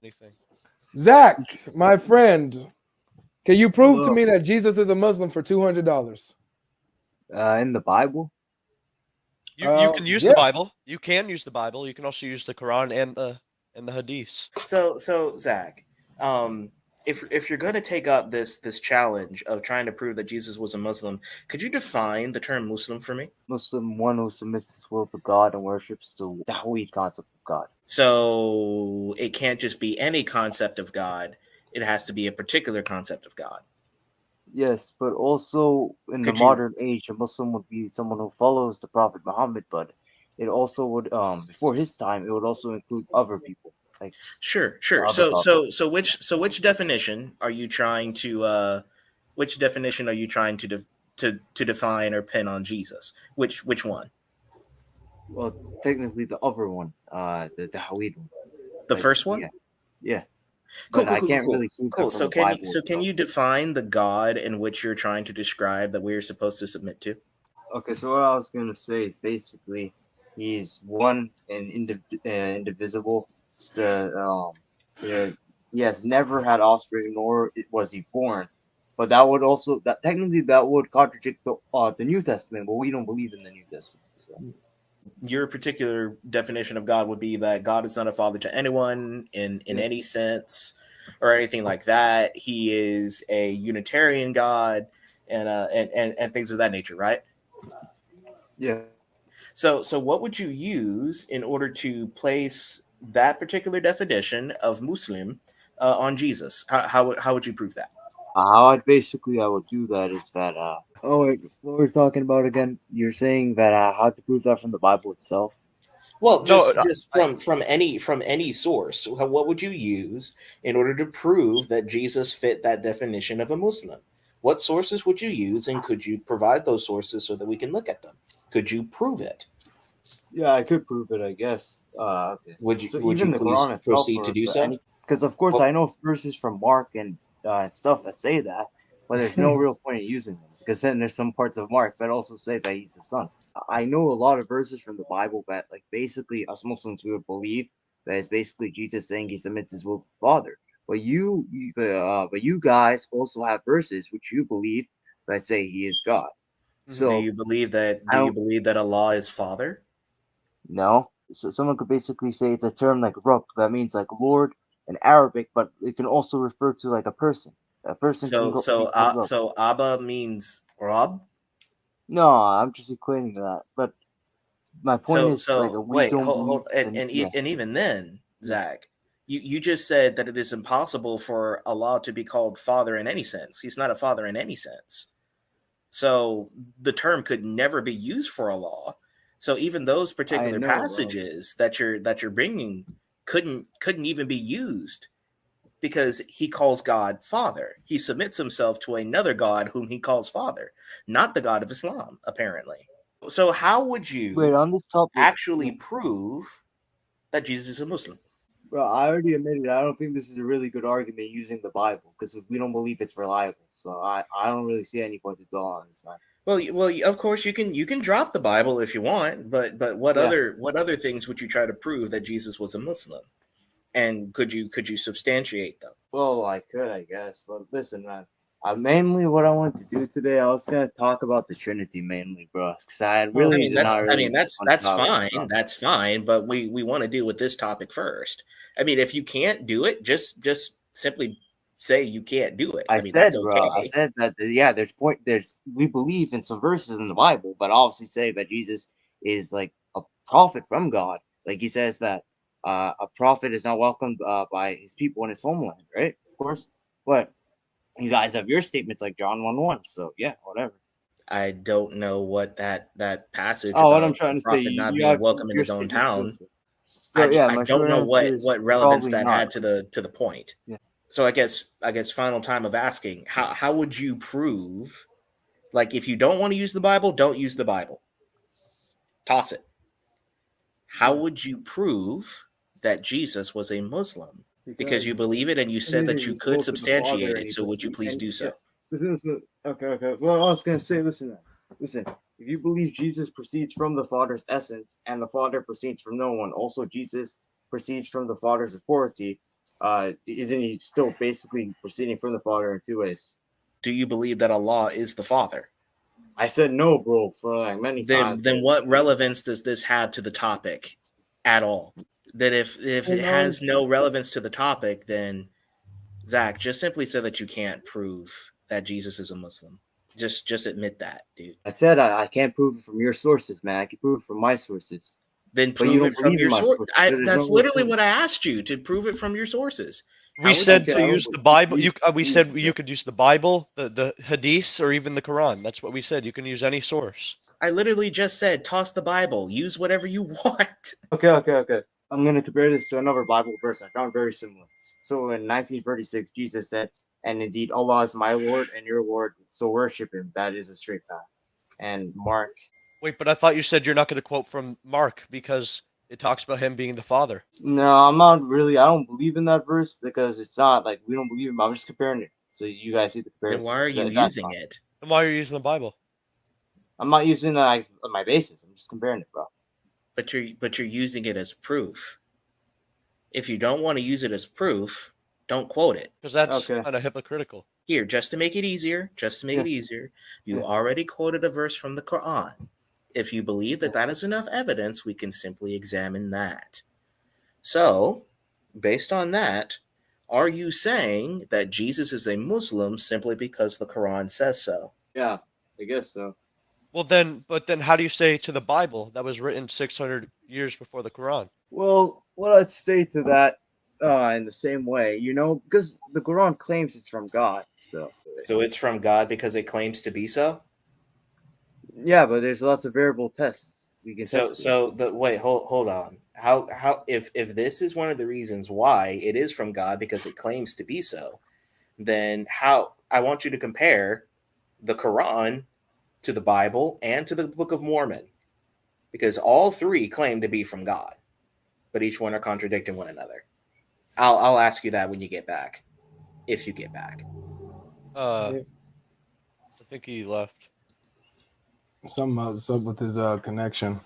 anything. Zach, my friend, can you prove to Hello. me that Jesus is a Muslim for $200? In the Bible? You can use the Yeah. Bible. You can use the Bible. You can also use the Quran and the Hadiths. So Zach, um, if you're going to take up this challenge of trying to prove that Jesus was a Muslim, could you define the term Muslim for me? Muslim, one who submits his will to God and worships the Tawhid concept of God. So it can't just be any concept of God; it has to be a particular concept of God. Yes, but also in the Could you? modern age, a Muslim would be someone who follows the Prophet Muhammad, but it also would, before his time, it would also include other people, like the Sure. other So prophets. so so which definition are you trying to which definition are you trying to define or pin on Jesus? Which one? Well, technically the other one, the Tawhid one. The Like, first one? yeah, yeah. Cool, But cool, I cool, cool, can't cool. really prove that Cool. from So the can you Bible so can itself. you define the God in which you're trying to describe that we're supposed to submit to? Okay, so what I was gonna say is basically he's one and indivisible. So, yeah, he has never had offspring, nor was he born. But that would also that technically that would contradict the New Testament, but we don't believe in the New Testament. So Your particular definition of God would be that God is not a father to anyone in yeah, any sense or anything like that. He is a Unitarian God and things of that nature, right? yeah. So what would you use in order to place that particular definition of Muslim on Jesus? How would you prove that? How I would do that is that oh wait, what we're talking about again? You're saying that how to prove that from the Bible itself? Well, No, just from any source, what would you use in order to prove that Jesus fit that definition of a Muslim? What sources would you use, and could you provide those sources so that we can look at them? Could you prove it? Yeah, I could prove it, I guess. Okay. So Would you even the please Quran itself, proceed to or do the so? any, because of course I know verses from Mark and stuff that say that, but there's no real point in using them because then there's some parts of Mark that also say that he's the son. I know a lot of verses from the Bible that, like, basically us Muslims we would believe that is basically Jesus saying he submits his will to the Father. But you guys also have verses which you believe that say he is God. mhm. Do So you believe that? I Do you don't believe that Allah is Father? No. So someone could basically say it's a term like Rabb that means like Lord in Arabic, but it can also refer to like a person. A person can be called Rabb. So Abba means Rob. No, I'm just equating that. But my point is like So we wait, don't hold, believe in yeah, and even then, yeah. Zach, you just said that it is impossible for Allah to be called Father in any sense. He's not a father in any sense. So the term could never be used for Allah. So even those I particular know, passages that you're bringing couldn't even be used because he calls God Father. He submits himself to another God whom he calls Father, not the God of Islam, apparently. So how would wait, you on this topic, actually prove that Jesus is a Muslim? bro, I already admitted I don't think this is a really good argument using the Bible because if we don't believe it's reliable. So I don't really see any point at all on this, man. Well, of course you can drop the Bible if you want, but what Yeah. other things would you try to prove that Jesus was a Muslim? And could you substantiate them? Well, I could, I guess. But listen, man. Mainly what I wanted to do today, I was gonna talk about the Trinity mainly, bro. Because I Oh, I really mean did that's not I mean really that's want to that's talk about fine. stuff. That's fine, but we want to deal with this topic first. I mean, if you can't do it, just simply say you can't do it. I I mean, that's said, bro. I okay. said that yeah, there's we believe in some verses in the Bible, but obviously say that Jesus is like a prophet from God. Like he says that a prophet is not welcomed by his people in his homeland, right? Of course. But you guys have your statements like John 1:1. So yeah, whatever. I don't know what that passage Oh, what I'm about trying a to say, prophet you, not you being have welcome in your his own statements town. listed. So yeah, I my don't short know answer what is what relevance probably that not. had to the point. Yeah. So I guess final time of asking, how would you prove, like, if you don't want to use the Bible, don't use the Bible. Toss it. How Yeah. would you prove that Jesus was a Muslim? Because Because you believe it and you said that you his could will to the Father, substantiate and it. So would you please and do yeah, so? listen. Okay. Well, I was gonna say, listen, man. Listen. If you believe Jesus proceeds from the Father's essence, and the Father proceeds from no one, also Jesus proceeds from the Father's authority, isn't he still basically proceeding from the Father in two ways? Do you believe that Allah is the Father? I said no, bro, for like many times. Then what relevance does this have to the topic at all? That if it has no relevance to the topic, then Zach, just simply say that you can't prove that Jesus is a Muslim. Just admit that, dude. I said I can't prove it from your sources, man. I can prove it from my sources. Then But you prove don't it from believe in your my source. sources. There's That's no literally proof. what I asked you, to prove it from your sources. We would said you- to Okay, I use don't the Bible. believe- We said you could use the Bible, the Hadiths, or even the Quran. That's what we said. You can use any source. I literally just said, toss the Bible. Use whatever you want. Okay. I'm going to compare this to another Bible verse I found very similar. So in 1936, Jesus said, "And indeed, Allah is my Lord and your Lord, so worship Him. That is a straight path." And Mark, Wait, but I thought you said you're not going to quote from Mark because it talks about him being the father. no, I'm not really. I don't believe in that verse because it's not like we don't believe him. I'm just comparing it, so you guys see the comparison. Then why are you That's using fine. it? And why are you using the Bible? I'm not using that as my basis. I'm just comparing it, bro. But you're using it as proof. If you don't want to use it as proof, don't quote it. Because that's Okay. kind of hypocritical. Here, just to make it easier, you already quoted a verse from the Quran. If you believe that that is enough evidence, we can simply examine that. So, based on that, are you saying that Jesus is a Muslim simply because the Quran says so? Yeah, I guess so. Well, then how do you say to the Bible that was written 600 years before the Quran? Well, what I'd say to that, in the same way, because the Quran claims it's from God. So it's from God because it claims to be so? yeah, but there's lots of variable tests we can test. Hold on. How if this is one of the reasons why it is from God because it claims to be so, then how I want you to compare the Quran to the Bible and to the Book of Mormon, because all three claim to be from God, but each one are contradicting one another. I'll ask you that when you get back, if you get back. I think he left. Something's up with his connection.